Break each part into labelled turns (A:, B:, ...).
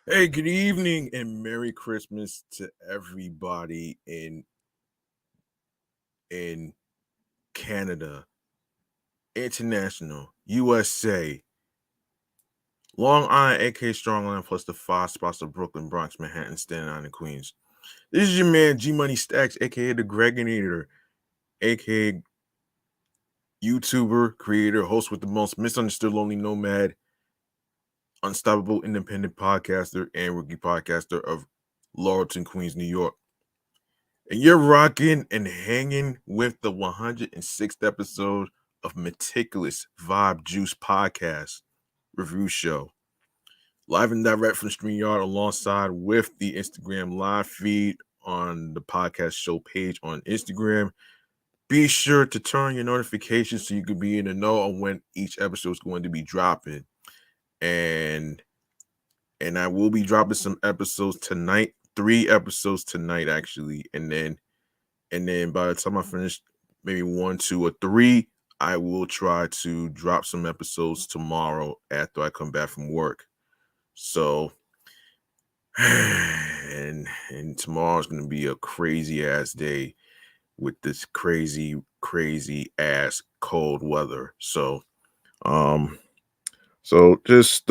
A: Hey, good evening and Merry Christmas to everybody in Canada, International, USA, Long Island, aka Strong Island, plus the five spots of Brooklyn, Bronx, Manhattan, Staten Island, and Queens. This is your man G Money Stacks, aka the Gregonator, aka YouTuber, creator, host with the most misunderstood lonely nomad, unstoppable independent podcaster, and rookie podcaster of Laurelton, Queens, New York. And you're rocking and hanging with the 106th episode of Meticulous Vibe Juice Podcast Review Show. Live and direct from StreamYard alongside with the Instagram live feed on the podcast show page on Instagram. Be sure to turn your notifications so you can be in the know on when each episode is going to be dropping. And I will be dropping some episodes tonight, 3 episodes tonight actually, and then by the time I finish maybe 1, 2, or 3, I will try to drop some episodes tomorrow after I come back from work. So and tomorrow's gonna be a crazy ass day with this crazy ass cold weather. Um so just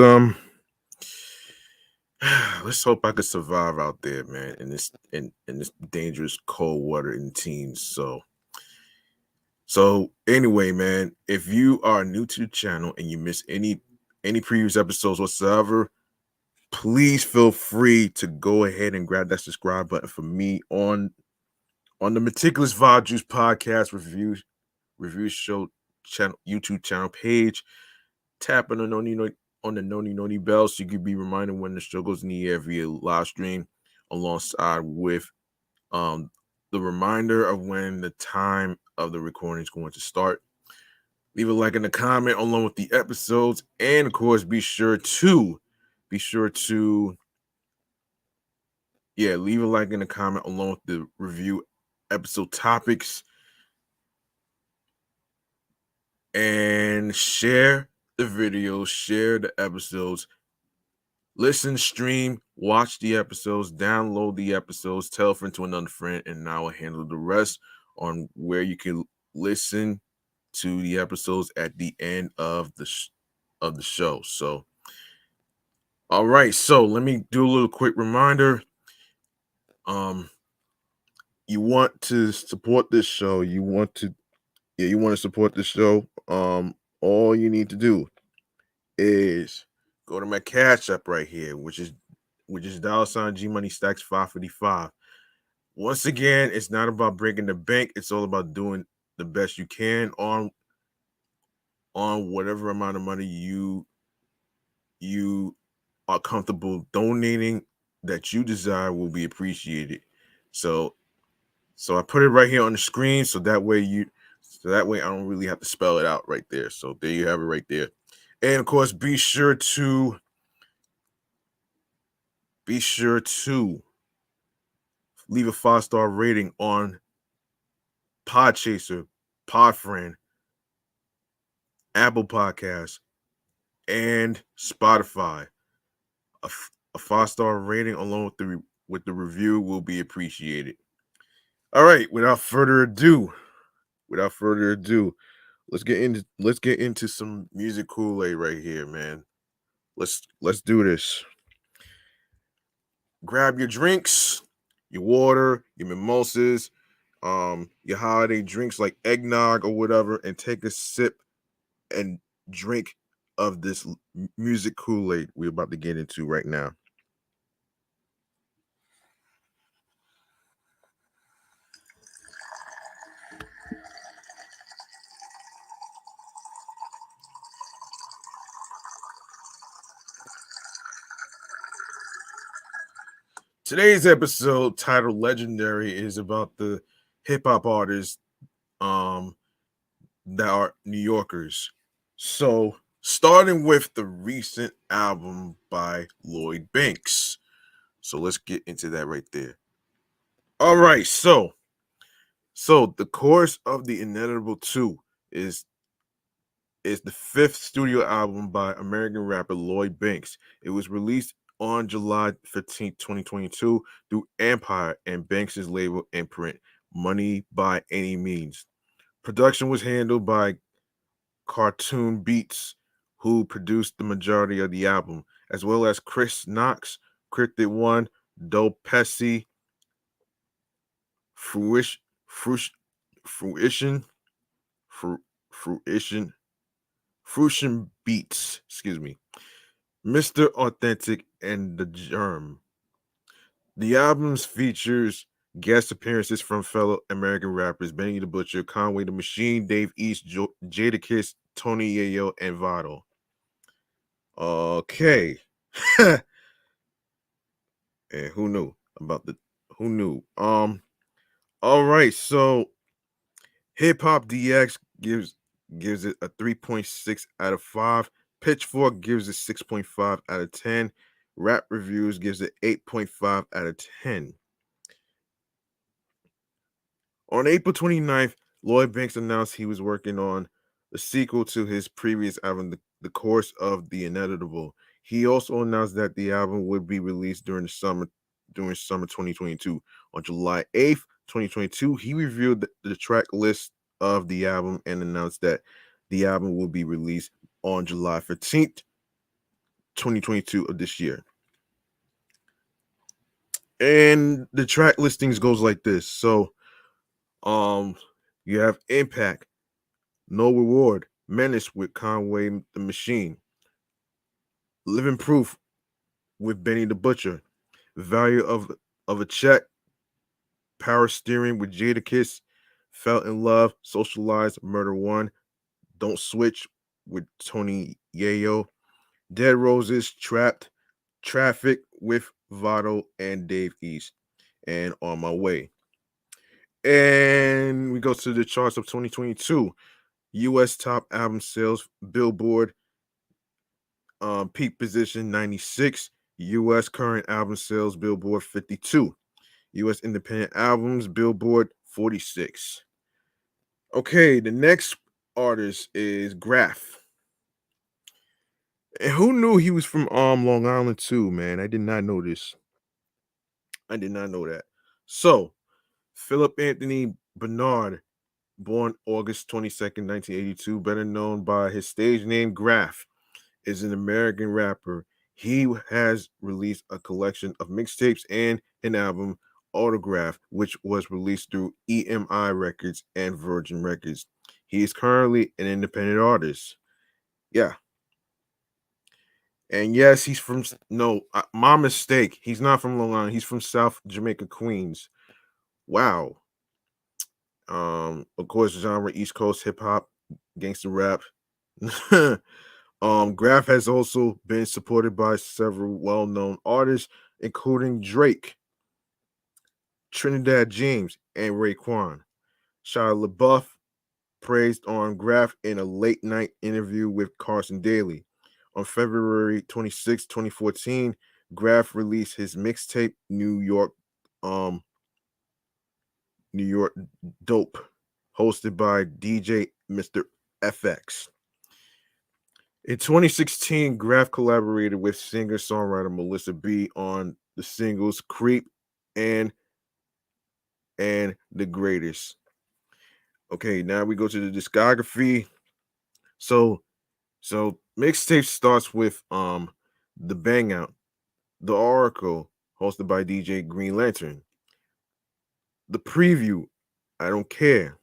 A: let's hope I could survive out there, man, in this dangerous cold weather in teens. So anyway, man, if you are new to the channel and you miss any previous episodes whatsoever, please feel free to go ahead and grab that subscribe button for me on the Meticulous Vibe Juice Podcast review show channel YouTube channel page. Tap on the noni bell so you can be reminded when the show goes in the air via live stream, alongside with um the reminder of when the time of the recording is going to start. Leave a like and a comment along with the episodes, and of course, be sure to leave a like and a comment along with the review episode topics, and share the videos, share the episodes, listen, stream, watch the episodes, download the episodes, tell a friend to another friend, and I will handle the rest on where you can listen to the episodes at the end of the show. So, all right, so let me do a little quick reminder. You want to support this show. You want to support this show. All you need to do is go to my cash app right here, which is $ G Money Stacks 555. Once again, it's not about breaking the bank. It's all about doing the best you can on whatever amount of money you are comfortable donating that you desire will be appreciated. So I put it right here on the screen so that way I don't really have to spell it out right there. So there you have it right there. And of course, be sure to leave a 5-star rating on Podchaser, Podfriend, Apple Podcasts, and Spotify. A 5-star rating along with the review will be appreciated. All right, without further ado, let's get into some music Kool-Aid right here, man. Let's do this. Grab your drinks, your water, your mimosas, your holiday drinks like eggnog or whatever, and take a sip and drink of this music Kool-Aid we're about to get into right now. Today's episode, titled Legendary, is about the hip hop artists um that are New Yorkers. So, starting with the recent album by Lloyd Banks. So let's get into that right there. All right, so the Course of the Inevitable 2 is the 5th studio album by American rapper Lloyd Banks. It was released on July 15th, 2022 through Empire and Banks' label imprint, Money by Any Means. Production was handled by Cartoon Beats, who produced the majority of the album, as well as Chris Knox, Cryptid One, Doe Pesci, Fruition, Fruition, Fruition, Fruition Beats, excuse me, Mr. Authentic, and The Germ. The album features guest appearances from fellow American rappers Benny the Butcher, Conway the Machine, Dave East, Jadakiss, Tony Yayo, and Vado. Okay. And who knew about the who knew? All right, so Hip Hop DX gives it a 3.6 out of 5. Pitchfork gives it 6.5 out of 10. Rap Reviews gives it 8.5 out of 10. On April 29th, Lloyd Banks announced he was working on the sequel to his previous album, The Course of the Inevitable. He also announced that the album would be released during summer 2022. On July 8th, 2022, he revealed the track list of the album and announced that the album will be released on July 15th, 2022 of this year. And the track listings goes like this. So you have Impact, No Reward, Menace with Conway the Machine, Living Proof with Benny the Butcher, Value of a Check, Power Steering with Jadakiss, Felt in Love, Socialize, Murder One, Don't Switch with Tony Yayo, Dead Roses, Trapped, Traffic with Vado and Dave East, and On My Way. And we go to the charts of 2022. U.S. top album sales, Billboard, peak position 96. U.S. current album sales, Billboard 52. U.S. independent albums, Billboard 46. Okay, the next artist is Graf. And who knew he was from Long Island too, man? I did not know this. I did not know that. So, Philip Anthony Bernard, born August 22nd, 1982, better known by his stage name Graf, is an American rapper. He has released a collection of mixtapes and an album, Autograph, which was released through EMI Records and Virgin Records. He is currently an independent artist. Yeah. And yes, he's from, no, my mistake. He's not from Long Island. He's from South Jamaica, Queens. Wow. Of course, genre East Coast hip hop, gangster rap. Graf has also been supported by several well-known artists, including Drake, Trinidad James, and Raekwon. Shia LaBeouf praised on Graf in a late-night interview with Carson Daly. On February 26, 2014, Graf released his mixtape New York Dope, hosted by DJ Mr. FX. In 2016, Graf collaborated with singer-songwriter Melissa B on the singles Creep and The Greatest. Okay, now we go to the discography. So mixtape starts with The Bang Out, The Oracle, hosted by DJ Green Lantern. The Preview, I Don't Care.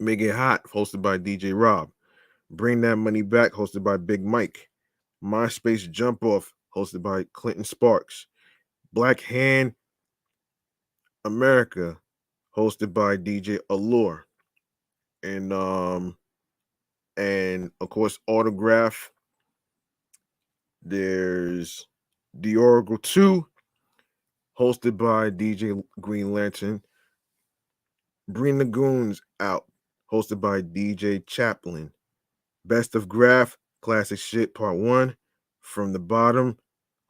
A: Make It Hot, hosted by DJ Rob. Bring That Money Back, hosted by Big Mike. MySpace Jump Off, hosted by Clinton Sparks. Black Hand America, hosted by DJ Allure. And of course Autograph. There's The Oracle 2, hosted by DJ Green Lantern. Bring the Goons Out, hosted by DJ Chaplin. Best of Graf, Classic Shit Part 1. From the Bottom,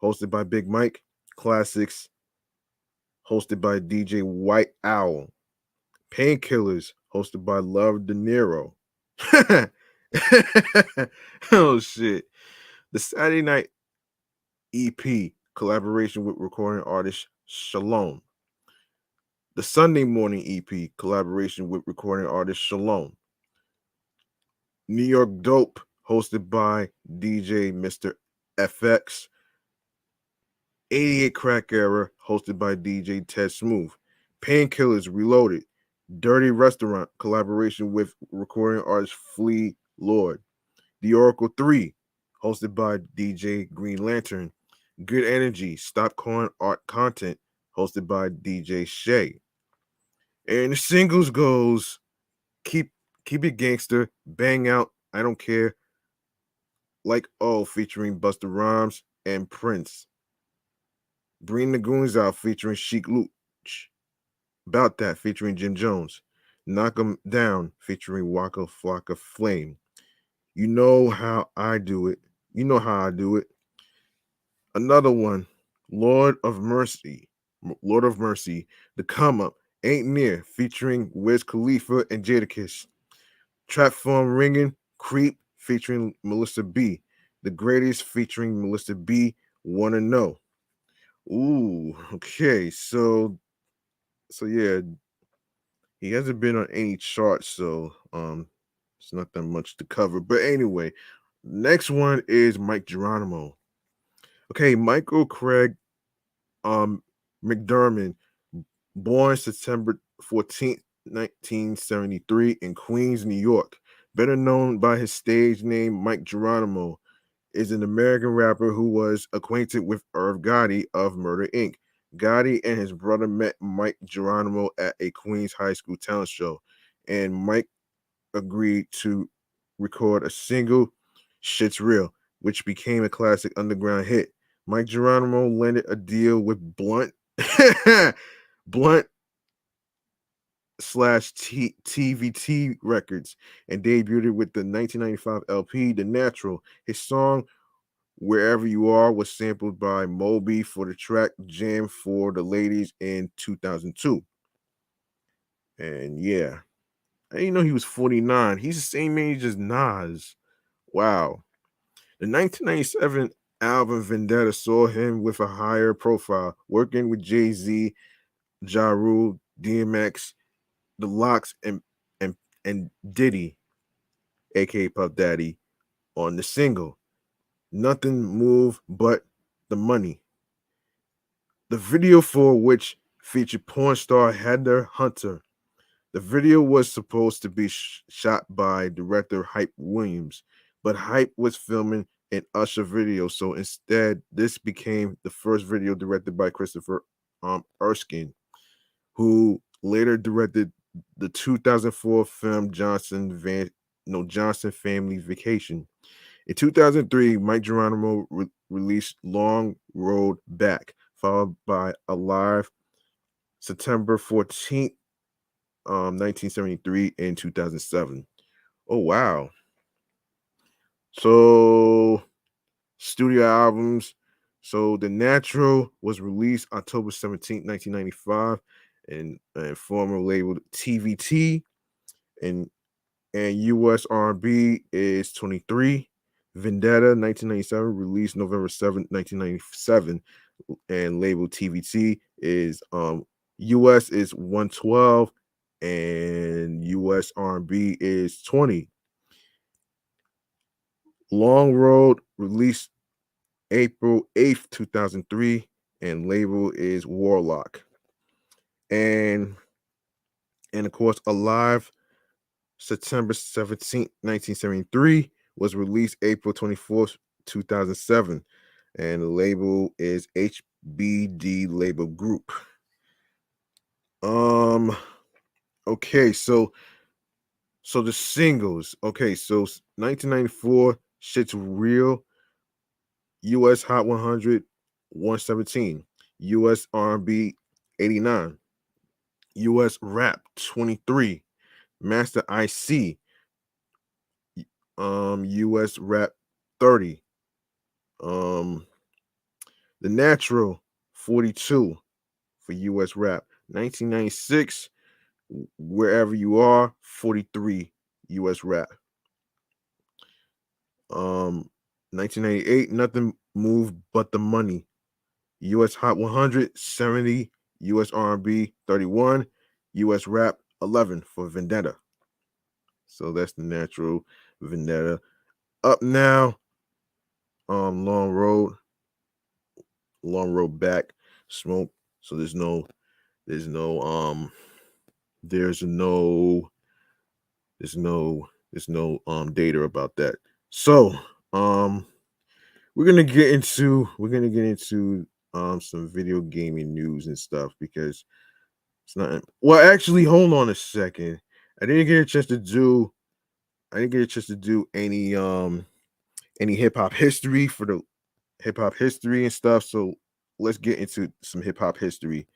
A: hosted by Big Mike. Classics, hosted by DJ White Owl. Painkillers, hosted by Love De Niro. Oh shit. The Saturday Night EP, collaboration with recording artist Shalom. The Sunday Morning EP, collaboration with recording artist Shalom. New York Dope, hosted by DJ Mr. FX. 88 Crack Era, hosted by DJ Ted Smooth. Painkillers Reloaded. Dirty Restaurant, collaboration with recording artist Flea Lord. The Oracle 3, hosted by DJ Green Lantern. Good Energy, Stop Calling Art Content, hosted by DJ Shay. And the singles goes Keep It Gangster, Bang Out, I Don't Care, Like Oh, featuring Busta Rhymes and Prince. Bring the Goons Out, featuring Sheik Luch. About That, featuring Jim Jones. Knock 'em Down, featuring Waka Flocka Flame. You Know How I Do It. You Know How I Do It. Another one, Lord of Mercy. The Come Up, Ain't Near, featuring Wiz Khalifa and Jadakiss. Trap Phone Ringing, Creep, featuring Melissa B. The Greatest, featuring Melissa B. Wanna Know. Ooh, okay, so yeah, he hasn't been on any charts, so it's not that much to cover. But anyway, next one is Mike Geronimo. Okay, Michael Craig McDermott, born September 14th, 1973 in Queens, New York. Better known by his stage name Mike Geronimo, is an American rapper who was acquainted with Irv Gotti of Murder Inc. Gotti and his brother met Mike Geronimo at a Queens high school talent show, and Mike agreed to record a single, Shit's Real, which became a classic underground hit. Mike Geronimo landed a deal with Blunt slash TVT Records and debuted with the 1995 LP The Natural. His song Wherever You Are was sampled by Moby for the track Jam for the Ladies in 2002. And yeah, I didn't know he was 49. He's the same age as Nas. Wow. The 1997 album Vendetta saw him with a higher profile, working with Jay-Z, Ja Rule, DMX, The Lox, and Diddy, aka Puff Daddy, on the single Nothing Move But the Money. The video for which featured porn star Heather Hunter. The video was supposed to be shot by director Hype Williams, but Hype was filming an Usher video, so instead, this became the first video directed by Christopher Erskine, who later directed the 2004 film Johnson Family Vacation. In 2003, Mike Geronimo released Long Road Back, followed by Alive September 14th, 1973 and 2007. Oh, wow. So, studio albums. So, The Natural was released October 17th, 1995, and former label TVT, and US R&B is 23. Vendetta 1997 released November 7th, 1997, and label TVT is US is 112 and US R&B is 20. Long Road released April 8th, 2003, and label is Warlock. And of course, Alive September 17th, 1973 was released April 24th, 2007, and the label is HBD Label Group. Okay, so the singles. Okay, so 1994 Shit's Real, US Hot 100 117, US R&B 89, US Rap 23, Master IC US Rap 30, The Natural 42 for US Rap, 1996 Wherever You Are 43 US Rap, 1998 Nothing Move But the Money. US Hot 100, 70. US R&B, 31. US Rap, 11 for Vendetta. So that's the natural Vendetta. Up now, Long Road, Long Road Back, Smoke. So there's no there's no there's no data about that. So we're gonna get into some video gaming news and stuff because it's not well actually hold on a second. I didn't get a chance to do any hip hop history for the hip hop history and stuff. So let's get into some hip hop history.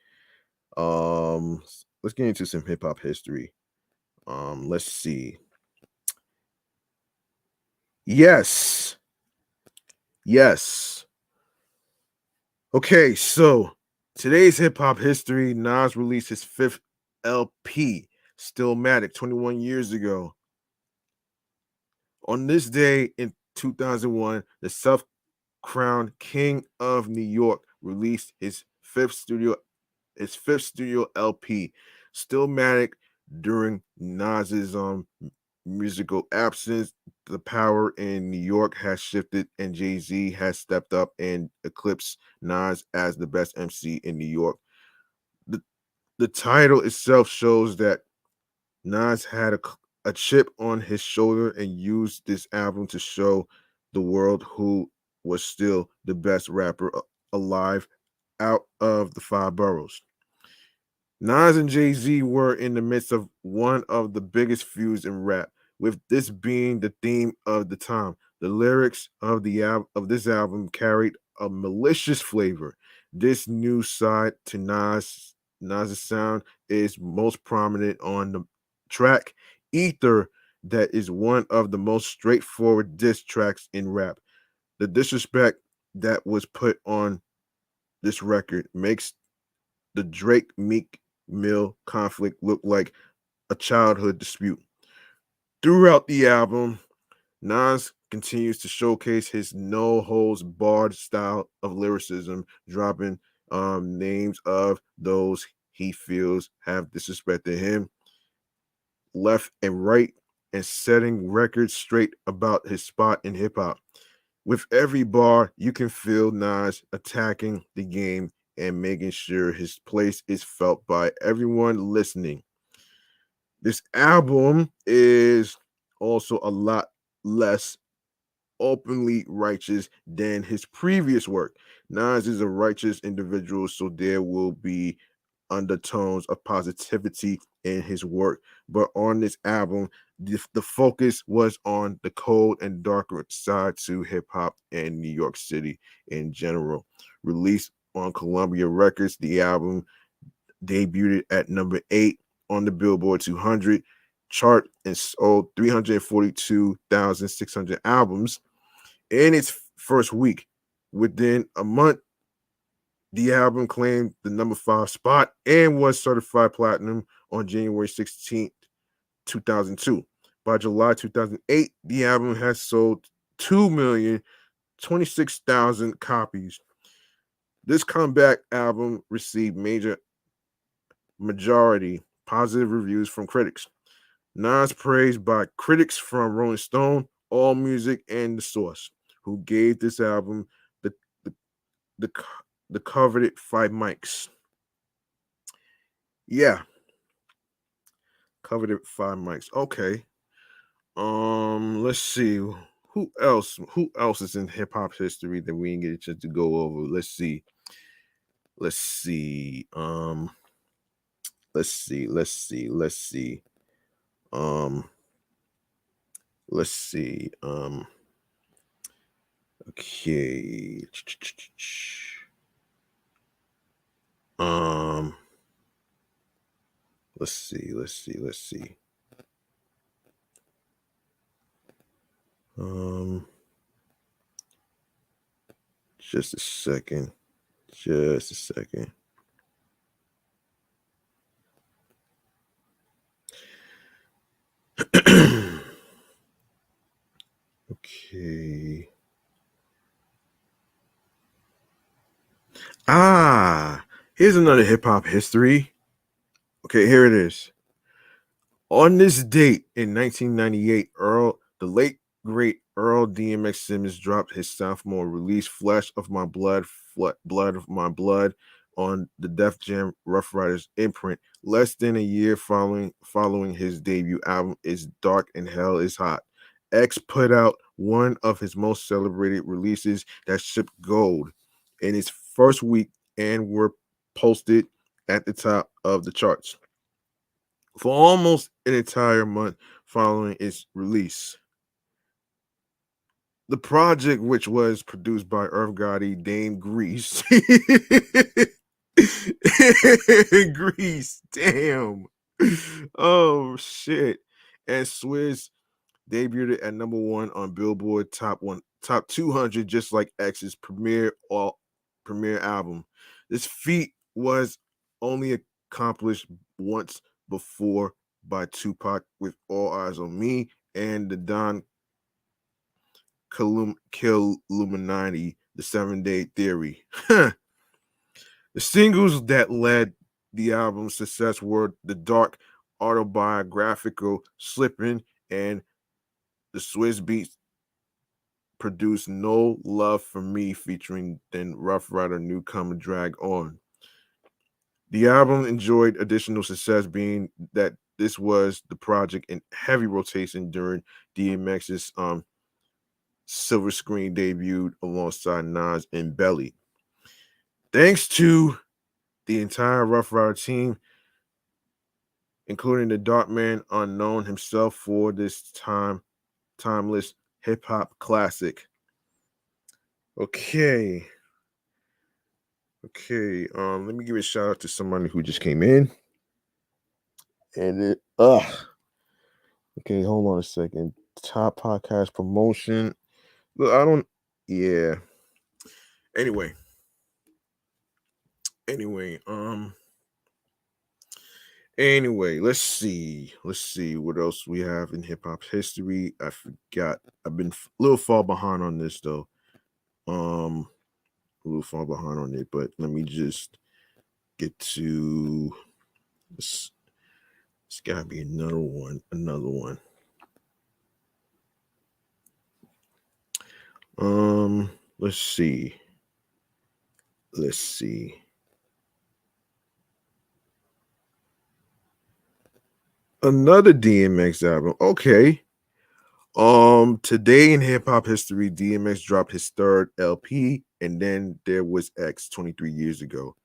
A: Let's get into some hip hop history. Let's see. Yes. Yes. Okay, so today's hip hop history, Nas released his fifth LP, Stillmatic, 21 years ago. On this day in 2001, the self-crowned King of New York released his fifth studio LP, Stillmatic. During Nas's musical absence, the power in New York has shifted, and Jay-Z has stepped up and eclipsed Nas as the best MC in New York. The, the title itself shows that Nas had a chip on his shoulder and used this album to show the world who was still the best rapper alive out of the five boroughs. Nas and Jay-Z were in the midst of one of the biggest feuds in rap, with this being the theme of the time. The lyrics of this album carried a malicious flavor. This new side to Nas's sound is most prominent on the track Ether, that is one of the most straightforward diss tracks in rap. The disrespect that was put on this record makes the Drake Meek Mill conflict look like a childhood dispute. Throughout the album, Nas continues to showcase his no holds barred style of lyricism, dropping names of those he feels have disrespected him left and right, and setting records straight about his spot in hip hop. With every bar, you can feel Nas attacking the game and making sure his place is felt by everyone listening. This album is also a lot less openly righteous than his previous work. Nas is a righteous individual, so there will be undertones of positivity in his work. But on this album, the focus was on the cold and darker side to hip hop and New York City in general. Released on Columbia Records, the album debuted at number 8 on the Billboard 200 chart and sold 342,600 albums in its first week. Within a month, the album claimed the number 5 spot and was certified platinum on January 16th, 2002. By July 2008, the album has sold 2,026,000 copies. This comeback album received majority positive reviews from critics. Nas praised by critics from Rolling Stone, AllMusic, and The Source, who gave this album the the, the, the coveted 5 mics. Yeah, coveted 5 mics. Okay. Let's see. Who else is in hip hop history that we didn't get a chance to go over? Let's see. Let's see. Let's see. Let's see. Let's see. Um, let's see. Okay. Um, let's see. Let's see. Let's see. Um, just a second. Just a second. Okay. Here's another hip hop history. Okay, here it is. On this date in 1998, the late great Earl DMX Simmons dropped his sophomore release, "Flesh of My Blood," "Blood of My Blood," on the Def Jam Rough Riders imprint. Less than a year following his debut album, "It's Dark and Hell Is Hot," X put out one of his most celebrated releases that shipped gold in its first week and were posted at the top of the charts for almost an entire month following its release. The project, which was produced by Irv Gotti, Dame Grease, Grease, damn, oh shit, and Swizz debuted at number one on Billboard Top 200, just like X's premiere album. This feat was only accomplished once before by Tupac with "All Eyes on Me" and the Don Killuminati, "The 7 Day Theory." The singles that led the album's success were the dark autobiographical "Slippin'" and the Swiss Beats produced "No Love for Me" featuring then Rough Rider newcomer Drag On. The album enjoyed additional success, being that this was the project in heavy rotation during DMX's silver screen debut alongside Nas and Belly. Thanks to the entire Rough Rider team, including the Darkman Unknown himself, for this timeless hip hop classic. Okay. Let me give a shout out to somebody who just came in. And okay, hold on a second. Top podcast promotion. Look, I don't yeah. Anyway. Anyway, let's see. Let's see what else we have in hip hop history. I forgot. I've been a little far behind on this though. A little far behind on it, but let me just get to this. It's gotta be another one. Let's see. Another DMX album. Okay. Today in hip hop history, DMX dropped his third LP, and then there was X 23 years ago.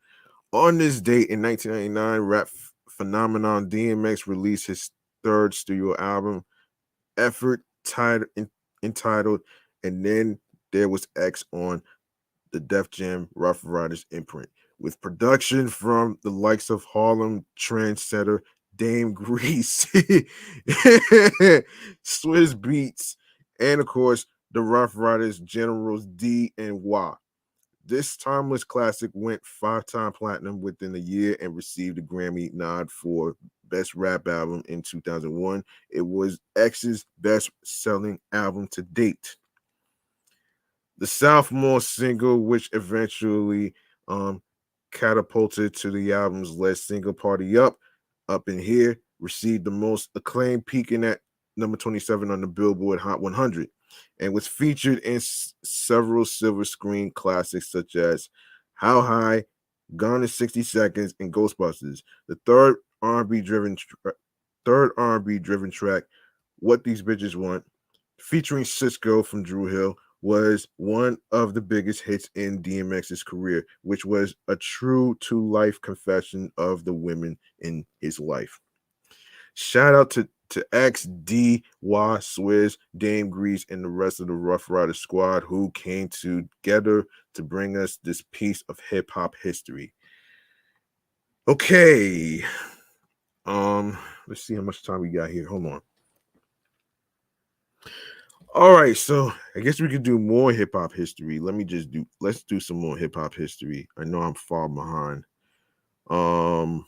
A: On this date in 1999, rap phenomenon DMX released his third studio album, Effort, entitled "And Then There Was X" on the Def Jam Rough Riders imprint, with production from the likes of Harlem trendsetter Dame Grease, Swizz Beats, and of course the Rough Riders Generals D and Y. This timeless classic went 5-time platinum within a year and received a Grammy nod for Best Rap Album in 2001. It was X's best-selling album to date. The sophomore single, which eventually catapulted to the album's lead single, "Party Up in Here," received the most acclaim, peaking at number 27 on the Billboard Hot 100, and was featured in several silver screen classics such as "How High," "Gone in 60 Seconds," and "Ghostbusters." The third R&B driven track, "What These Bitches Want," featuring Cisco from Drew Hill, was one of the biggest hits in DMX's career, which was a true to life confession of the women in his life. Shout out to X, D, Y, Swizz, Dame Grease, and the rest of the Rough Rider squad who came together to bring us this piece of hip hop history. Okay. Let's see how much time we got here. Hold on. All right, so I guess we could do more hip hop history. Let's do some more hip hop history. I know I'm far behind. Um,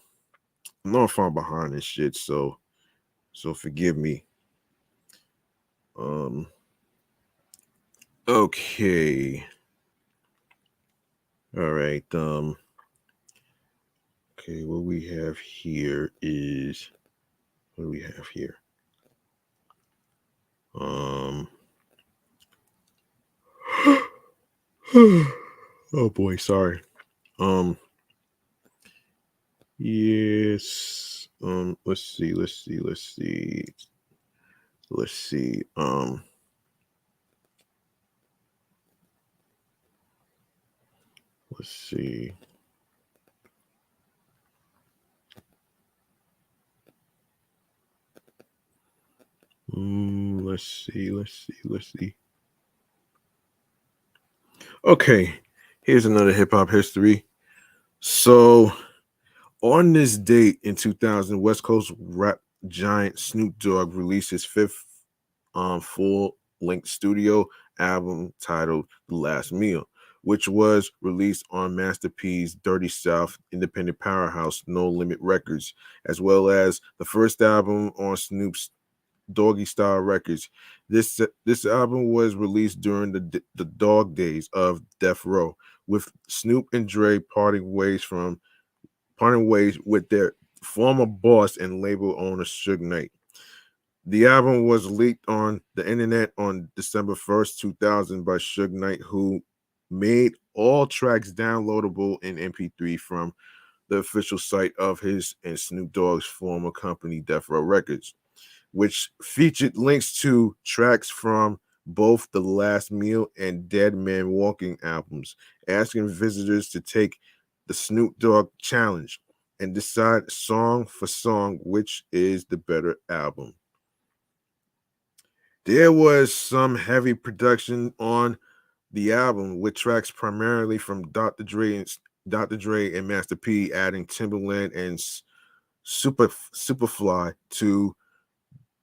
A: I know I'm far behind this shit, so forgive me. Um, okay. All right. Okay, what we have here is what do we have here? Um oh boy, sorry. Um yes. Let's see. Let's see. Let's see. Okay, here's another hip hop history. So, on this date in 2000, West Coast rap giant Snoop Dogg released his fifth full length studio album titled The Last Meal, which was released on Master P's Dirty South independent powerhouse No Limit Records, as well as the first album on Snoop's Doggy Style Records. This album was released during the dog days of Death Row, with Snoop and Dre parting ways with their former boss and label owner Suge Knight. The album was leaked on the internet on December 1st, 2000 by Suge Knight, who made all tracks downloadable in MP3 from the official site of his and Snoop Dogg's former company, Death Row Records, which featured links to tracks from both the Last Meal and Dead Man Walking albums, asking visitors to take the Snoop Dogg challenge and decide song for song which is the better album. There was some heavy production on the album with tracks primarily from Dr. Dre and Master P, adding Timberland and Superfly to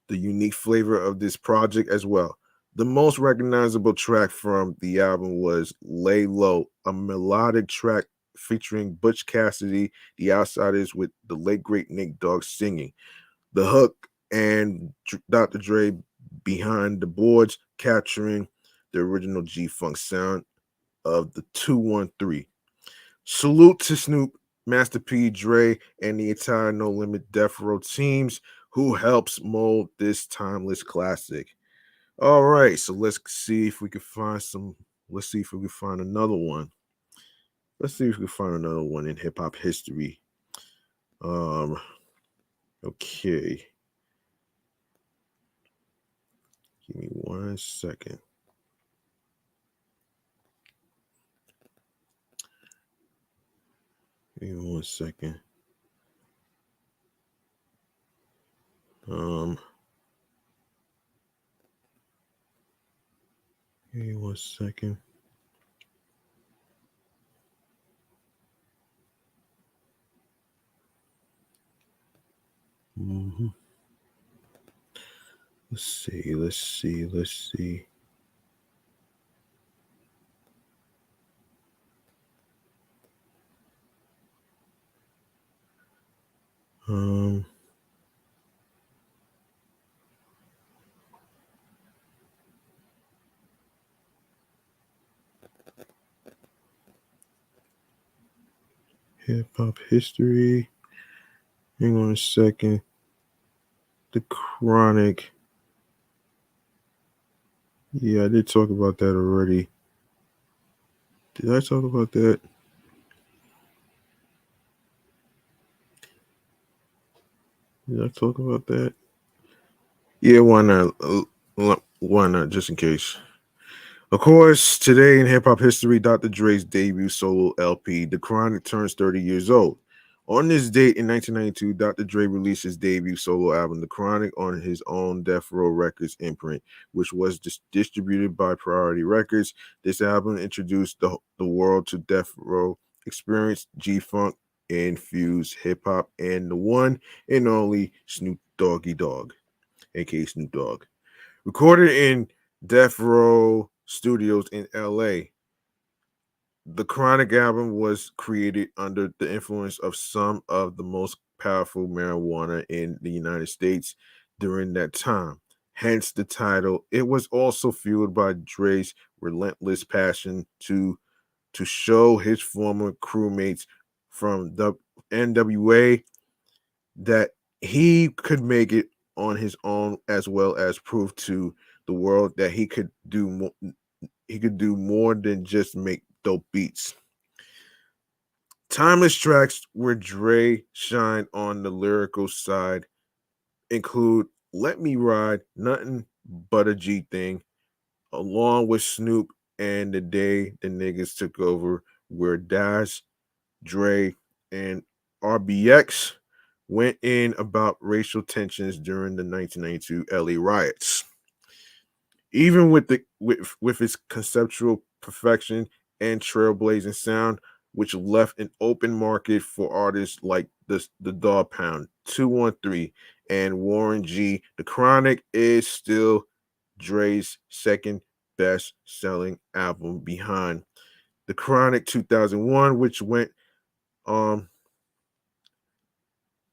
A: the unique flavor of this project as well. The most recognizable track from the album was Lay Low, a melodic track featuring Butch Cassidy, The Outsiders, with the late great Nate Dogg singing. The hook and Dr. Dre behind the boards, capturing the original G Funk sound of the 213. Salute to Snoop, Master P, Dre, and the entire No Limit Death Row teams who helps mold this timeless classic. All right, so let's see if we can find some. Let's see if we can find another one. Let's see if we can find another one in hip hop history. Um, okay. Give me 1 second. Give me 1 second. Um, Give me 1 second. Mm-hmm. Let's see. Um, Hip hop history. Hang on a second. The Chronic. Yeah, I did talk about that already. Did I talk about that? Did I talk about that? Yeah, why not? Why not? Just in case. Of course, today in hip hop history, Dr. Dre's debut solo LP, The Chronic, turns 30 years old. On this date in 1992, Dr. Dre released his debut solo album, The Chronic, on his own Death Row Records imprint, which was distributed by Priority Records. This album introduced the world to Death Row experience, G Funk, infused hip hop, and the one and only Snoop Doggy Dogg, aka Snoop Dogg. Recorded in Death Row Studios in LA, the Chronic album was created under the influence of some of the most powerful marijuana in the United States during that time. Hence the title. It was also fueled by Dre's relentless passion to to show his former crewmates from the NWA that he could make it on his own, as well as prove to the world that he could do more. He could do more than just make dope beats. Timeless tracks where Dre shined on the lyrical side include "Let Me Ride," "Nothing But a G Thing," along with Snoop and "The Day the Niggas Took Over," where Dash, Dre, and RBX went in about racial tensions during the 1992 LA riots. Even with its conceptual perfection and trailblazing sound, which left an open market for artists like the Dog Pound, 213, and Warren G. The Chronic is still Dre's second best selling album behind The Chronic 2001, which went um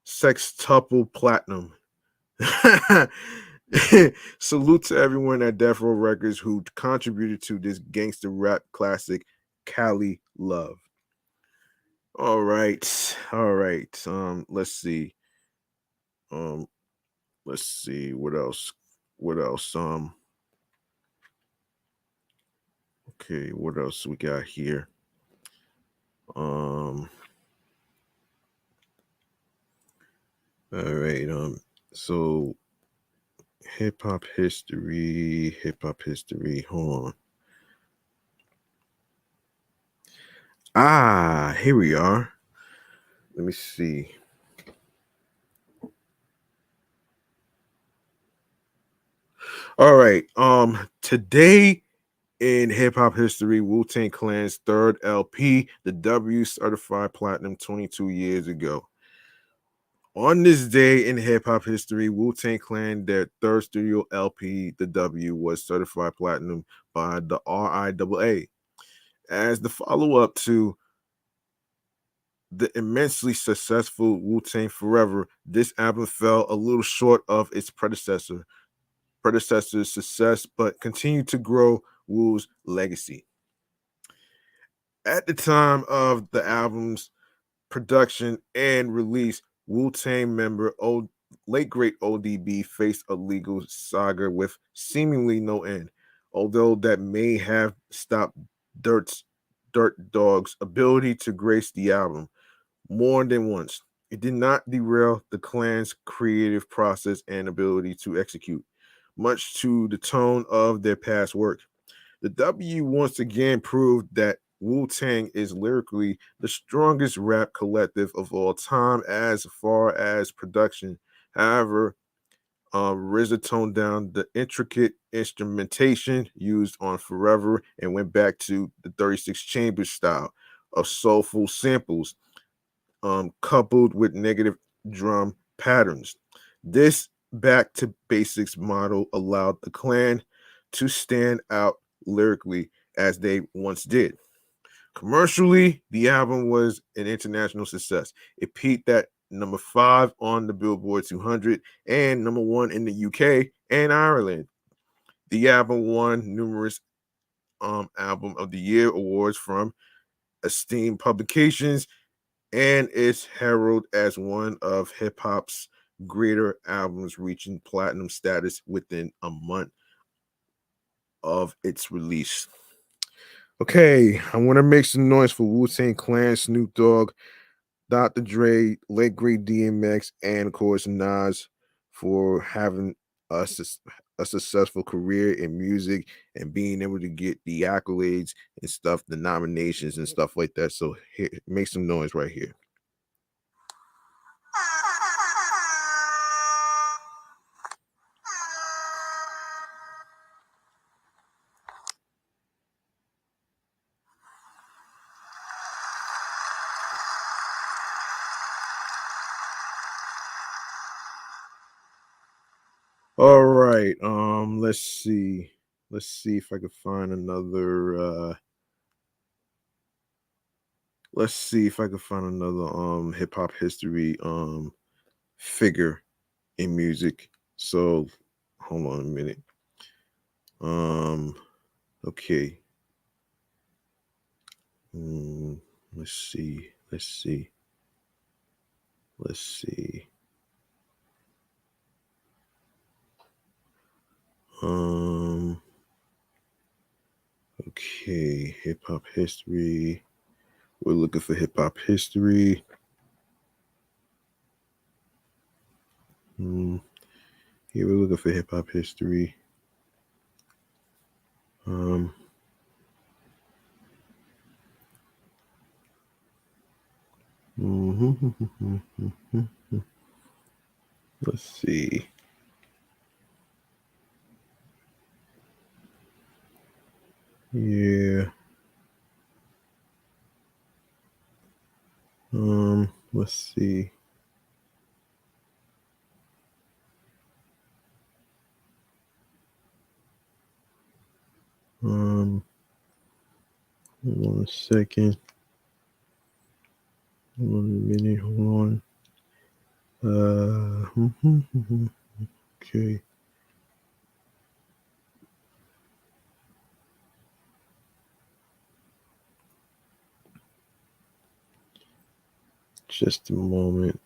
A: sextuple platinum. Salute to everyone at Death Row Records who contributed to this gangster rap classic, Cali Love. All right, all right. Let's see. Um, let's see what else. What else? Okay, what else we got here? Um, all right. So hip hop history. Hold on. Ah, here we are. Let me see. All right. Today in hip hop history, Wu-Tang Clan's third LP, the W, certified platinum 22 years ago. On this day in hip hop history, Wu-Tang Clan, their third studio LP, the W, was certified platinum by the RIAA. As the follow-up to the immensely successful Wu-Tang Forever, this album fell a little short of its predecessor's success, but continued to grow Wu's legacy. At the time of the album's production and release, Wu-Tang member late great ODB faced a legal saga with seemingly no end, although that may have stopped Dirt Dog's ability to grace the album more than once. It did not derail the clan's creative process and ability to execute, much to the tone of their past work. The W once again proved that Wu Tang is lyrically the strongest rap collective of all time as far as production. However, RZA toned down the intricate instrumentation used on Forever and went back to the 36 chamber style of soulful samples, coupled with negative drum patterns. This back to basics model allowed the clan to stand out lyrically as they once did. Commercially, the album was an international success. It peaked at number 5 on the Billboard 200 and number 1 in the UK and Ireland. The album won numerous Album of the Year awards from esteemed publications and is heralded as one of hip hop's greater albums, reaching platinum status within a month of its release. Okay, I want to make some noise for Wu-Tang Clan, Snoop Dogg, Dr. Dre, late great DMX, and of course Nas for having a successful career in music and being able to get the accolades and stuff, the nominations and stuff like that. So here, make some noise right here. All right. Let's see. Let's see if I can find another let's see if I can find another hip hop history figure in music. So hold on a minute. Um okay. Let's see. Okay, hip hop history. We're looking for hip hop history. Here we're looking for hip hop history. Let's see. Yeah. Let's see. Hold on a second. Hold on a minute. Hold on. Okay. Just a moment.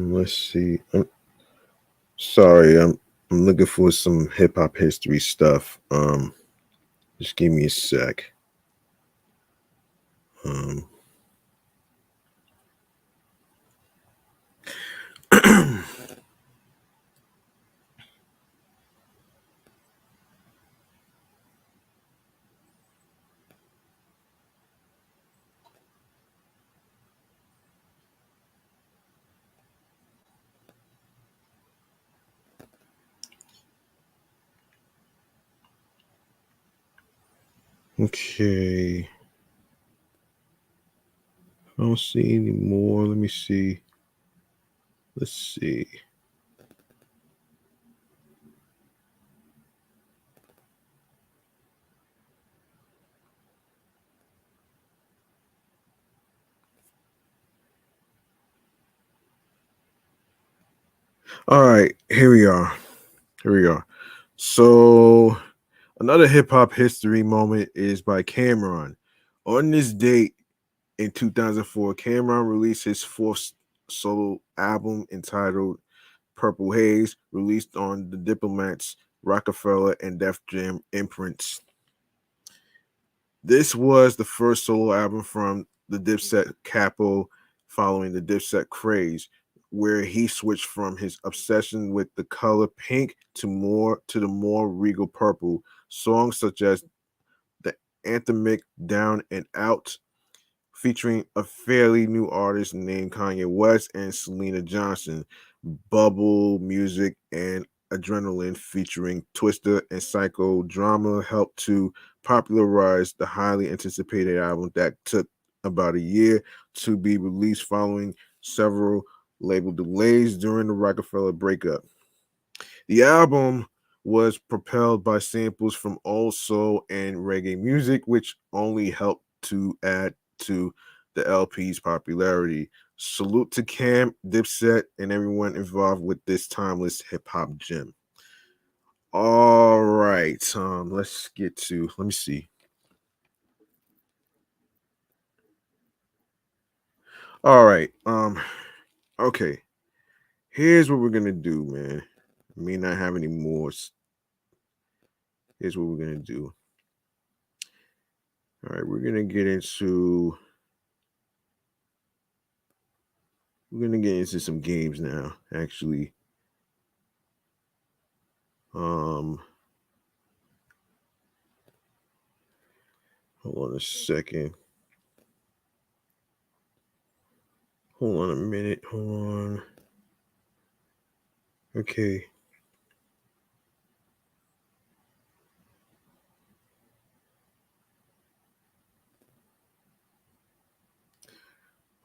A: Let's see. Sorry, I'm looking for some hip hop history stuff. Just give me a sec. Okay. I don't see any more. Let me see. Let's see. All right, here we are. So another hip hop history moment is by Cameron. On this date in 2004, Cameron released his fourth solo album entitled Purple Haze, released on the Diplomats, Rockefeller, and Def Jam imprints. This was the first solo album from the Dipset capo following the Dipset craze, where he switched from his obsession with the color pink to the more regal purple. Songs such as the anthemic Down and Out, featuring a fairly new artist named Kanye West and Selena Johnson, Bubble Music and Adrenaline featuring Twister and Psychodrama helped to popularize the highly anticipated album that took about a year to be released following several label delays during the Rockefeller breakup. The album was propelled by samples from old soul and reggae music, which only helped to add to the LP's popularity. Salute to Cam, Dipset, and everyone involved with this timeless hip hop gem. All right, let's get to. Let me see. All right, okay. Here's what we're gonna do, man. I may not have any more. Here's what we're gonna do. All right, we're gonna get into. We're gonna get into some games now. Actually, um, hold on a second. Hold on a minute. Hold on. Okay.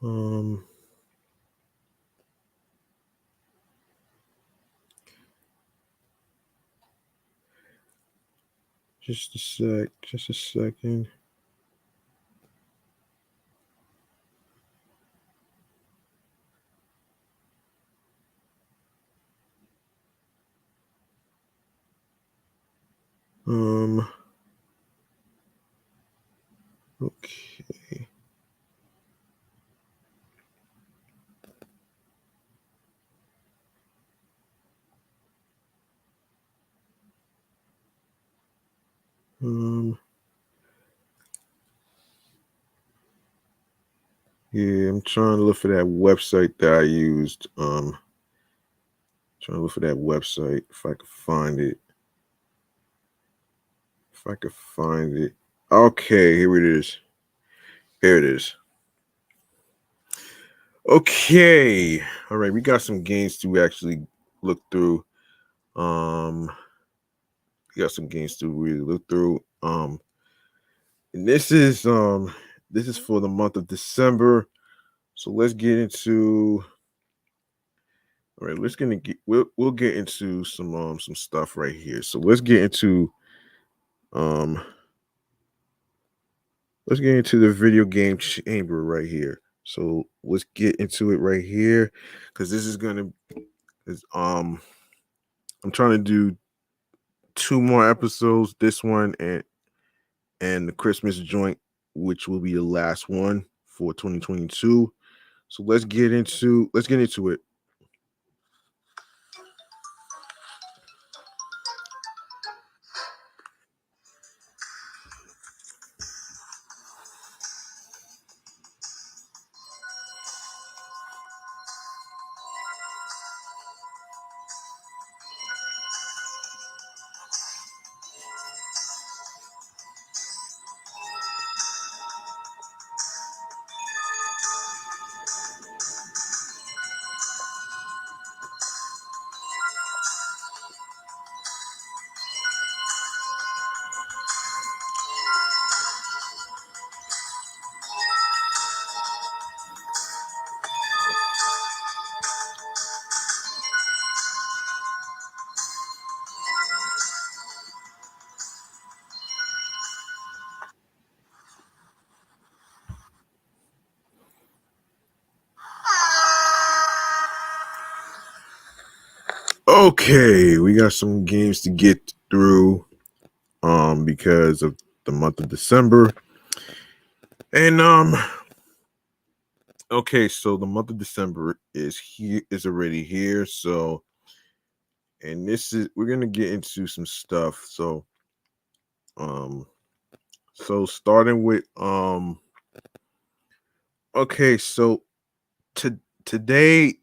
A: Just a second. Okay. Yeah, I'm trying to look for that website that I used. Trying to look for that website if I could find it. If I could find it. Okay, here it is. Here it is. Okay. All right, we got some games to actually look through. We got some games to really look through. And this is for the month of December. So let's get into all right, we'll get into some stuff right here. So um let's get into the video game chamber right here. So let's get into it right here because this is gonna is I'm trying to do 2 more episodes, this one and the Christmas joint, which will be the last one for 2022. So let's get into it. Okay, we got some games to get through because of the month of December. And okay, so the month of December is already here. So and this is we're gonna get into some stuff. Um so starting with okay, so to today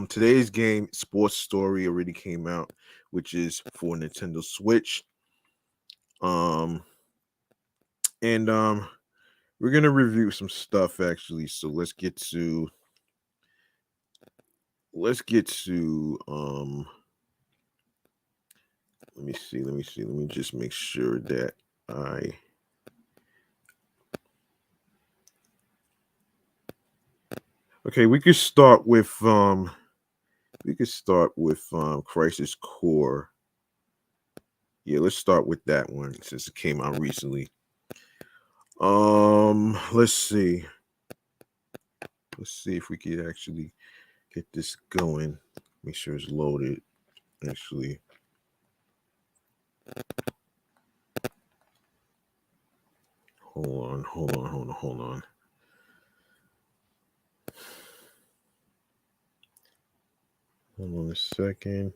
A: today's game Sports Story already came out, which is for Nintendo Switch. Um and we're gonna review some stuff actually. So let's get to let me just make sure that I okay, we could start with Crisis Core. Yeah, let's start with that one since it came out recently. Let's see. Let's see if we could actually get this going. Make sure it's loaded. Actually, hold on. Hold on a second.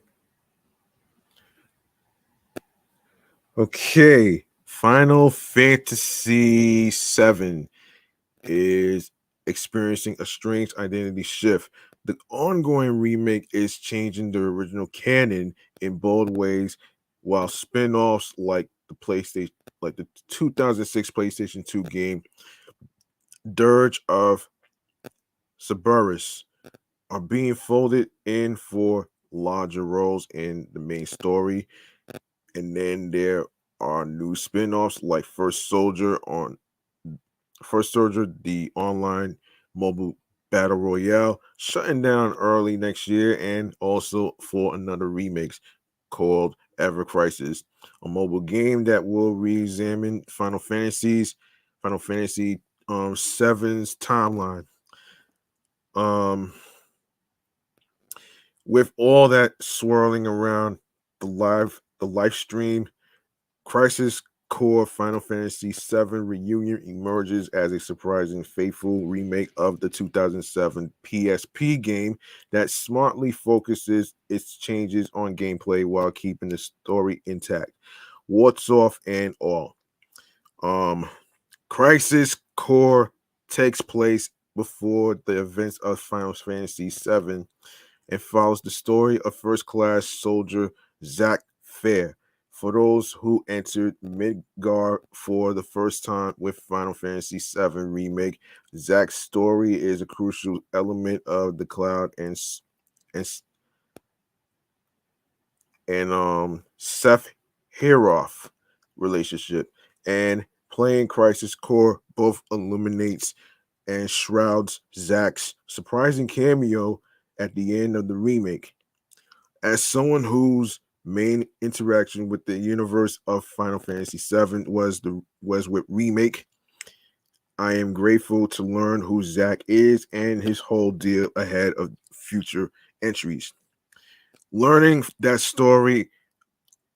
A: Okay, Final Fantasy VII is experiencing a strange identity shift. The ongoing remake is changing the original canon in bold ways, while spin-offs like the 2006 PlayStation 2 game Dirge of Cerberus, are being folded in for larger roles in the main story. And then there are new spin-offs like First Soldier, the online mobile Battle Royale, shutting down early next year, and also for another remix called Ever Crisis, a mobile game that will re-examine Final Fantasy 7's timeline. Um, with all that swirling around the live stream, Crisis Core Final Fantasy VII Reunion emerges as a surprising, faithful remake of the 2007 PSP game that smartly focuses its changes on gameplay while keeping the story intact. Warts off and all. Um, Crisis Core takes place before the events of Final Fantasy VII and follows the story of first class soldier Zack Fair. For those who entered Midgar for the first time with Final Fantasy VII Remake, Zack's story is a crucial element of the Cloud and, and Seth Heroff relationship. And playing Crisis Core both illuminates and shrouds Zack's surprising cameo at the end of the remake. As someone whose main interaction with the universe of Final Fantasy VII was with remake, I am grateful to learn who Zack is and his whole deal ahead of future entries. Learning that story,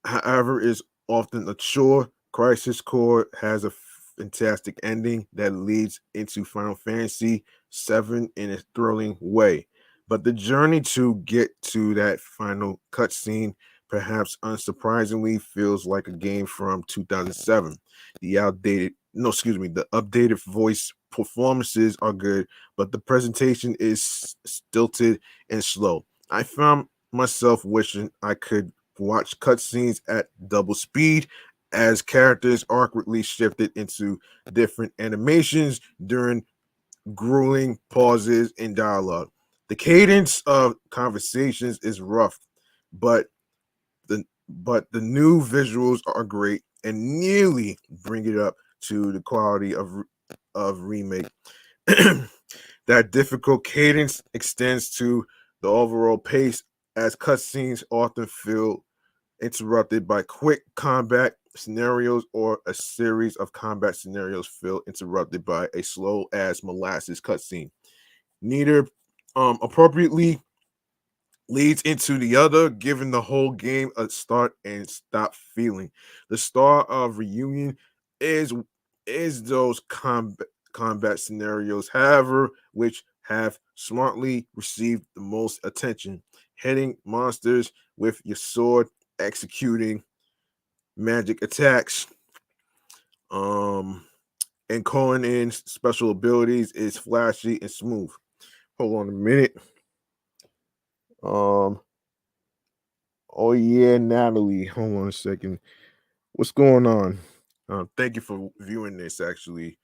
A: however, is often a chore. Crisis Core has a fantastic ending that leads into Final Fantasy VII in a thrilling way. But the journey to get to that final cutscene, perhaps unsurprisingly, feels like a game from 2007. The updated voice performances are good, but the presentation is stilted and slow. I found myself wishing I could watch cutscenes at double speed as characters awkwardly shifted into different animations during grueling pauses in dialogue. The cadence of conversations is rough, but the new visuals are great and nearly bring it up to the quality of remake. That difficult cadence extends to the overall pace as cutscenes often feel interrupted by quick combat scenarios or a series of combat scenarios feel interrupted by a slow as molasses cutscene. Neither appropriately leads into the other, giving the whole game a start and stop feeling. The star of reunion is those combat scenarios, however, which have smartly received the most attention. Hitting monsters with your sword, executing magic attacks, um, and calling in special abilities is flashy and smooth. Hold on a minute. Um, oh yeah, Natalie. Hold on a second. What's going on? Thank you for viewing this. Actually,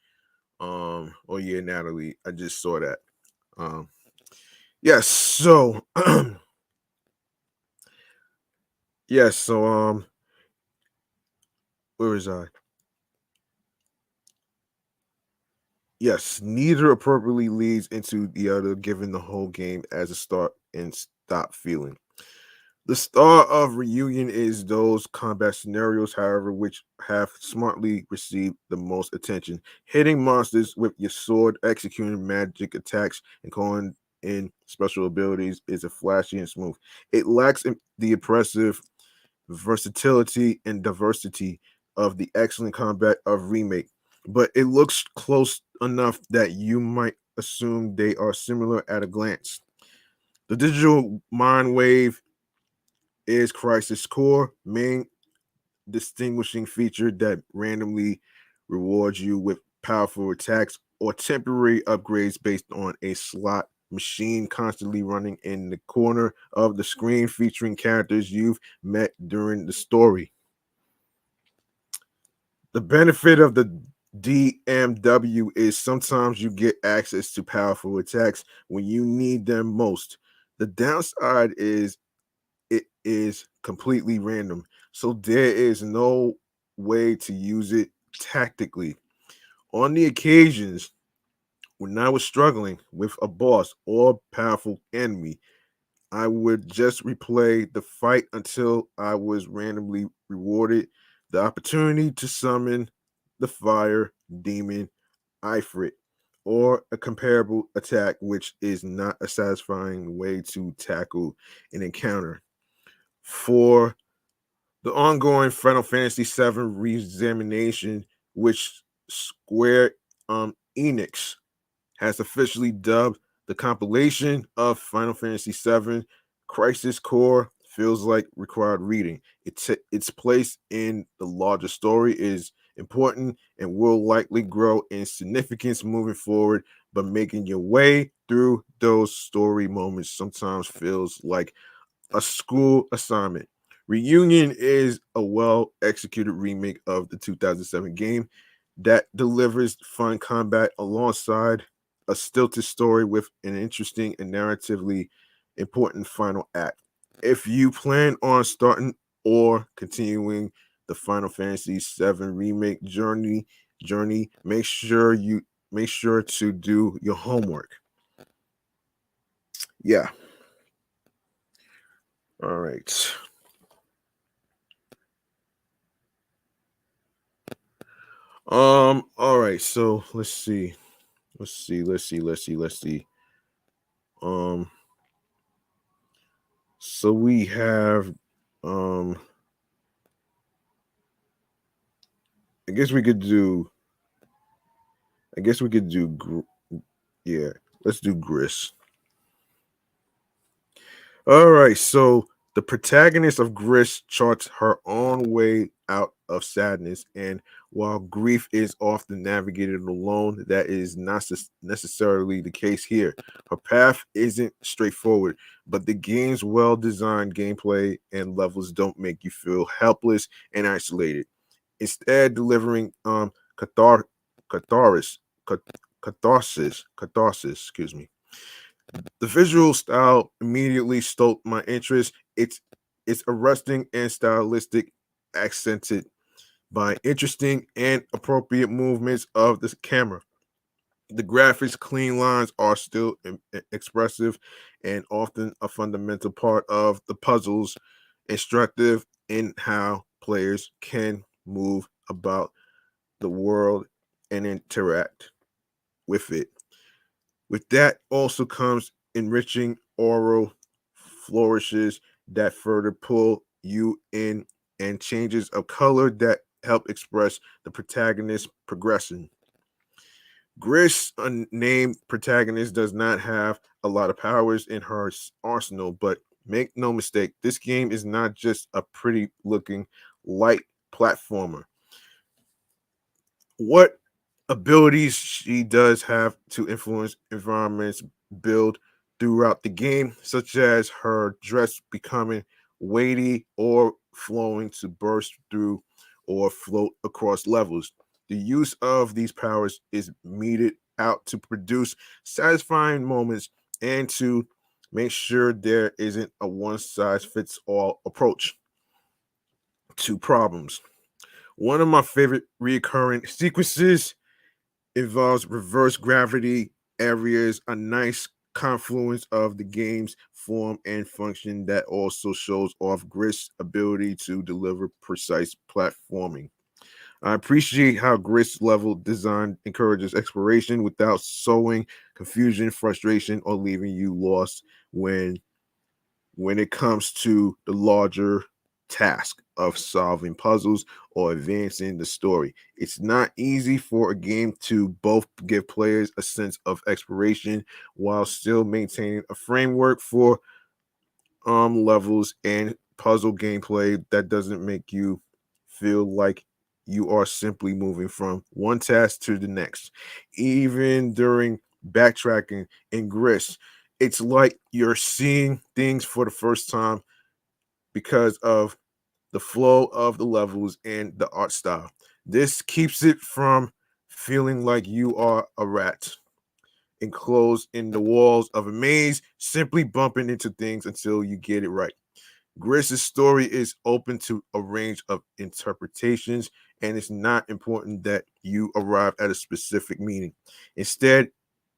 A: oh yeah, Natalie. I just saw that. Um, yes. So, yes. So, where is I? Yes, neither appropriately leads into the other, giving the whole game as a start and stop feeling. The star of reunion is those combat scenarios, however, which have smartly received the most attention. Hitting monsters with your sword, executing magic attacks, and calling in special abilities is a flashy and smooth. It lacks the impressive versatility and diversity of the excellent combat of remake, but it looks close enough that you might assume they are similar at a glance. The digital mind wave is Crisis Core main distinguishing feature that randomly rewards you with powerful attacks or temporary upgrades based on a slot machine constantly running in the corner of the screen featuring characters you've met during the story. The benefit of the DMW is sometimes you get access to powerful attacks when you need them most. The downside is it is completely random. So there is no way to use it tactically. On the occasions When I was struggling with a boss or powerful enemy, I would just replay the fight until I was randomly rewarded the opportunity to summon the fire demon Ifrit or a comparable attack, which is not a satisfying way to tackle an encounter. For the ongoing Final Fantasy VII re-examination, which Square Enix has officially dubbed the compilation of Final Fantasy VII Crisis Core, feels like required reading. Its place in the larger story is important and will likely grow in significance moving forward, but making your way through those story moments sometimes feels like a school assignment. Reunion is a well executed remake of the 2007 game that delivers fun combat alongside a stilted story with an interesting and narratively important final act. If you plan on starting or continuing the Final Fantasy VII remake journey, make sure to do your homework. Yeah. All right. All right, so let's see. Let's see. Um, so we have um I guess we could do I guess we could do yeah, let's do Gris. All right, so the protagonist of Gris charts her own way out of sadness, and while grief is often navigated alone, that is not necessarily the case here. Her path isn't straightforward, but the game's well designed gameplay and levels don't make you feel helpless and isolated. Instead, delivering catharsis, excuse me. The visual style immediately stoked my interest. It's arresting and stylistic, accented by interesting and appropriate movements of the camera. The graphics, clean lines are still expressive and often a fundamental part of the puzzles, instructive in how players can move about the world and interact with it. With that also comes enriching oral flourishes that further pull you in and changes of color that help express the protagonist's progression. Grish, unnamed protagonist, does not have a lot of powers in her arsenal, but make no mistake, this game is not just a pretty looking light platformer. What abilities she does have to influence environments build throughout the game, such as her dress becoming weighty or flowing to burst through or float across levels. The use of these powers is meted out to produce satisfying moments and to make sure there isn't a one size fits all approach to problems. One of my favorite recurring sequences involves reverse gravity areas, a nice confluence of the game's form and function that also shows off Grist's ability to deliver precise platforming. I appreciate how Grist's level design encourages exploration without sowing confusion, frustration, or leaving you lost when it comes to the larger task of solving puzzles or advancing the story. It's not easy for a game to both give players a sense of exploration while still maintaining a framework for levels and puzzle gameplay that doesn't make you feel like you are simply moving from one task to the next. Even during backtracking and grist, it's like you're seeing things for the first time because of the flow of the levels and the art style. This keeps it from feeling like you are a rat enclosed in the walls of a maze, simply bumping into things until you get it right. Grist's story is open to a range of interpretations, and it's not important that you arrive at a specific meaning. Instead,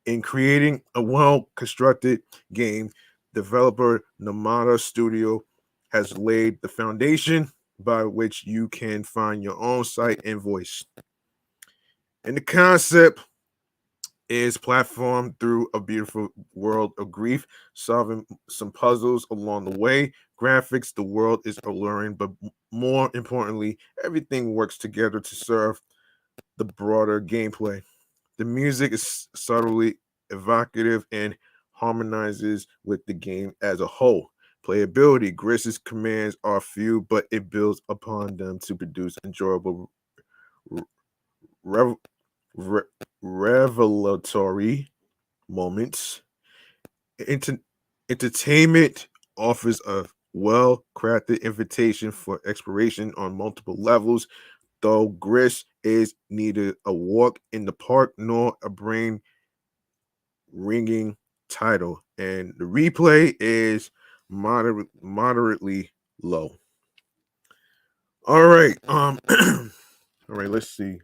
A: In creating a well-constructed game, developer Namada Studio has laid the foundation by which you can find your own site and voice. And the concept is platformed through a beautiful world of grief, solving some puzzles along the way. Graphics, the world is alluring, but more importantly, everything works together to serve the broader gameplay. The music is subtly evocative and harmonizes with the game as a whole. Playability, Griss's commands are few, but it builds upon them to produce enjoyable, rev- re- revelatory moments. Enter- Entertainment offers a well crafted invitation for exploration on multiple levels, though Griss is neither a walk in the park nor a brain ringing title. And the replay is moderately low. All right. All right, let's see.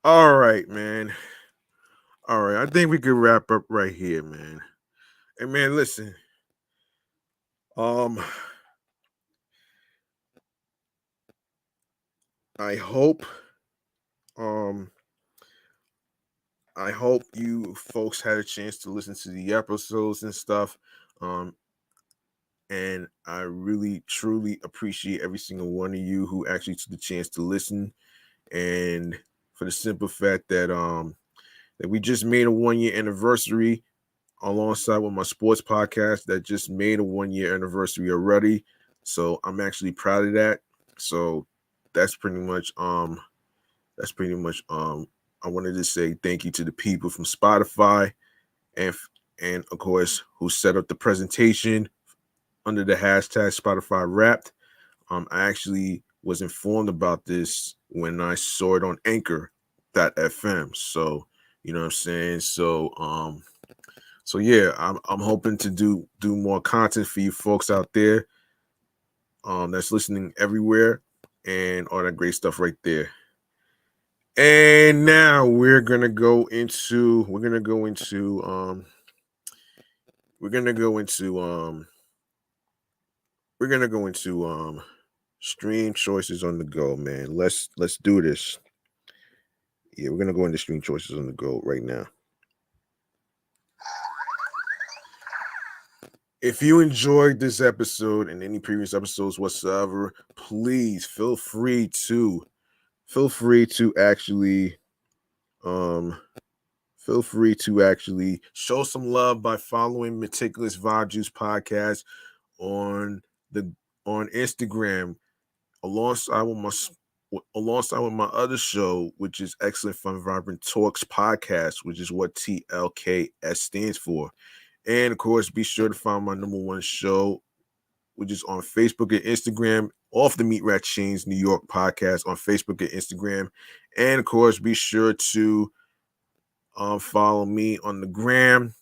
A: All right, man. All right, I think we could wrap up right here, man. And man, listen. Um, I hope, um, I hope you folks had a chance to listen to the episodes and stuff. Um, and I really, truly appreciate every single one of you who actually took the chance to listen. And for the simple fact that we just made a 1 year anniversary alongside with my sports podcast that just made a 1 year anniversary already. So I'm actually proud of that. So that's pretty much I wanted to say thank you to the people from Spotify and and of course who set up the presentation under the hashtag Spotify Wrapped. I actually was informed about this when I saw it on Anchor.fm. So you know what I'm saying. So yeah, I'm hoping to do more content for you folks out there. That's listening everywhere and all that great stuff right there. And now we're gonna go into we're gonna go into stream choices on the go, man. Let's do this. Yeah, we're gonna go into stream choices on the go right now. If you enjoyed this episode and any previous episodes whatsoever, please feel free to actually um feel free to actually show some love by following Meticulous Vibe Juice Podcast on the on Instagram alongside with my other show, which is Excellent Fun Vibrant Talks Podcast, which is what TLKS stands for. And of course, be sure to find my number one show, which is on Facebook and Instagram, Off the Meat Rat Chains New York podcast on Facebook and Instagram. And of course, be sure to follow me on the gram,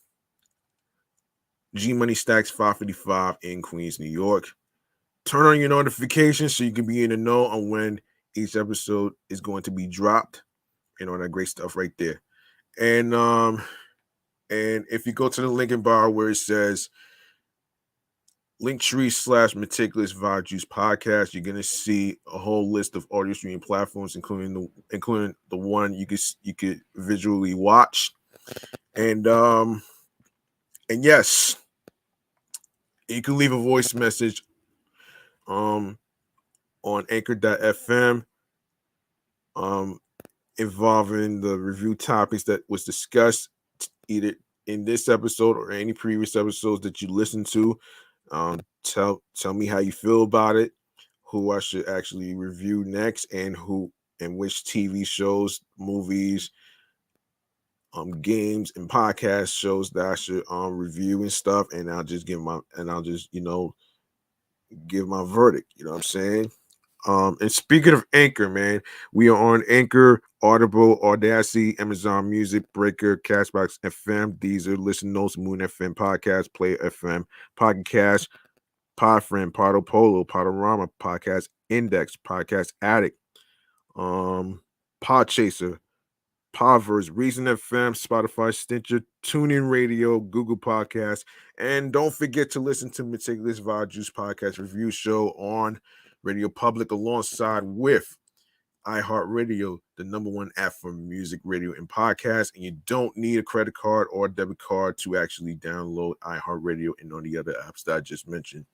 A: G Money Stacks 555 in Queens, New York. Turn on your notifications so you can be in the know on when each episode is going to be dropped and all that great stuff right there. And if you go to the link in bar where it says Linktree/Meticulous Vibe Juice Podcast, you're gonna see a whole list of audio streaming platforms, including the one you could visually watch. And yes, you can leave a voice message on Anchor.fm involving the review topics that was discussed either in this episode or any previous episodes that you listened to. Tell me how you feel about it, who I should actually review next, and which TV shows, movies, games, and podcast shows that I should review and stuff. And I'll just give my verdict. You know what I'm saying? And speaking of Anchor, man, we are on Anchor, Audible, Audacity, Amazon Music, Breaker, Castbox FM, Deezer, Listen Notes, Moon FM Podcast, Play FM Podcast, Podfriend, Podo Polo, Podorama Podcast, Index Podcast Addict, Podchaser, Podverse, Reason FM, Spotify, Stitcher, TuneIn Radio, Google Podcasts, and don't forget to listen to Meticulous Vibe Juice Podcast Review Show on Radio Public alongside with iHeartRadio, the #1 app for music, radio, and podcasts. And you don't need a credit card or a debit card to actually download iHeartRadio and all the other apps that I just mentioned.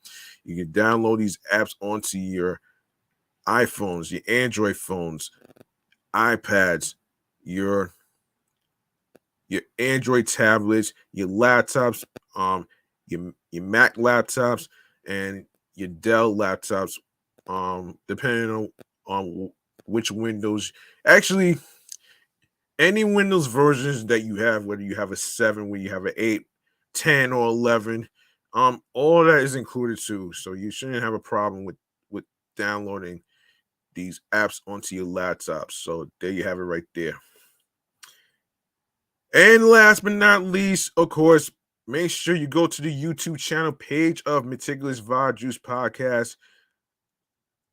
A: You can download these apps onto your iPhones, your Android phones, iPads, your Android tablets, your laptops, your Mac laptops, and your Dell laptops, depending on which Windows. Actually, any Windows versions that you have, whether you have a 7, whether you have an 8, 10, or 11, all that is included too. So you shouldn't have a problem with downloading these apps onto your laptops. So there you have it right there. And last but not least, of course, make sure you go to the YouTube channel page of Meticulous Vibe Juice Podcast.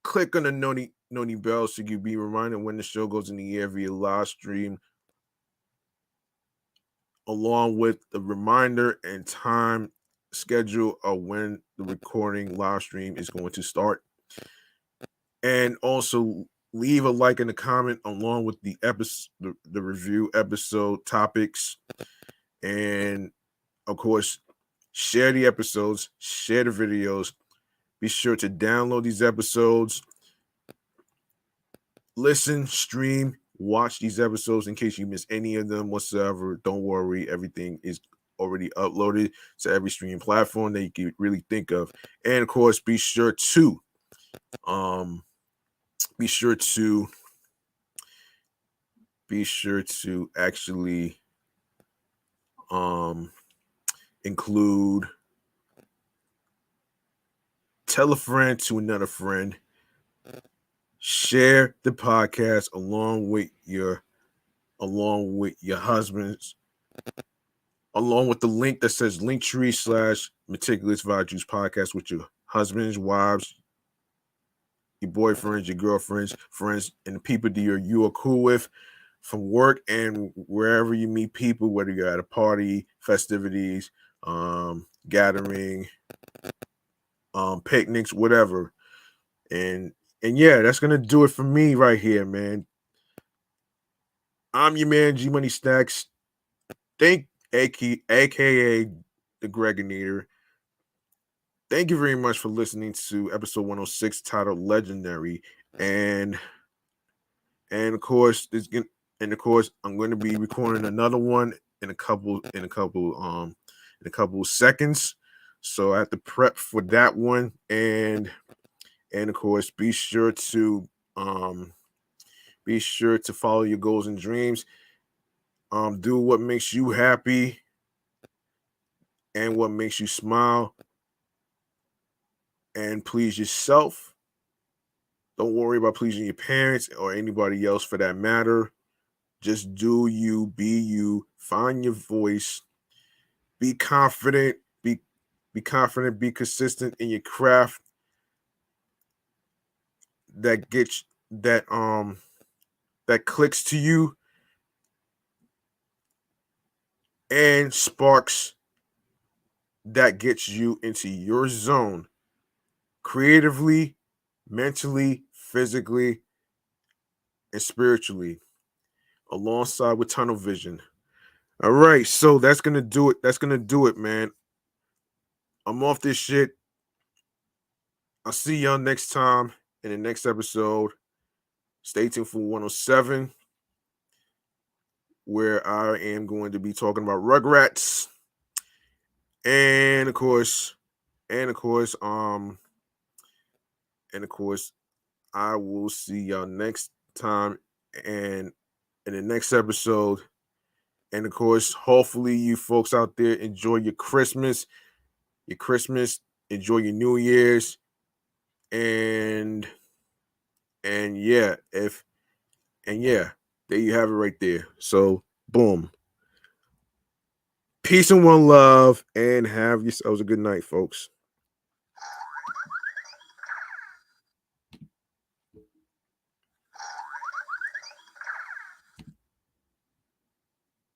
A: Click on the noni bell so you'll be reminded when the show goes in the air via live stream, along with the reminder and time schedule of when the recording live stream is going to start. And also leave a like and a comment along with the episode, the review episode topics. And of course, share the episodes, share the videos. Be sure to download these episodes, listen, stream, watch these episodes in case you miss any of them whatsoever. Don't worry, everything is already uploaded to every streaming platform that you can really think of. And of course, be sure to actually include, tell a friend to another friend, share the podcast along with your husbands, along with the link that says Linktree/Meticulous Vibe Juice Podcast with your husbands, wives, your boyfriends, your girlfriends, friends, and the people that you are cool with from work and wherever you meet people, whether you're at a party, festivities, gathering, picnics, whatever. And yeah, that's gonna do it for me right here, man. I'm your man, G Money Stacks. AKA the Gregonator. Thank you very much for listening to episode 106 titled Legendary. And of course, I'm going to be recording another one in a couple seconds. So I have to prep for that one. And of course, be sure to follow your goals and dreams. Do what makes you happy and what makes you smile, and please yourself. Don't worry about pleasing your parents or anybody else for that matter. Just do you, be you, find your voice, be confident, be confident, be consistent in your craft. That gets that clicks to you and sparks that gets you into your zone creatively, mentally, physically, and spiritually, alongside with tunnel vision. All right, so that's gonna do it. That's gonna do it, man. I'm off this shit. I'll see y'all next time in the next episode. Stay tuned for 107, where I am going to be talking about Rugrats. And of course, I will see y'all next time and in the next episode. And of course, hopefully you folks out there enjoy your Christmas, enjoy your New Year's, and yeah, there you have it right there. So boom. Peace and one love, and have yourselves a good night, folks.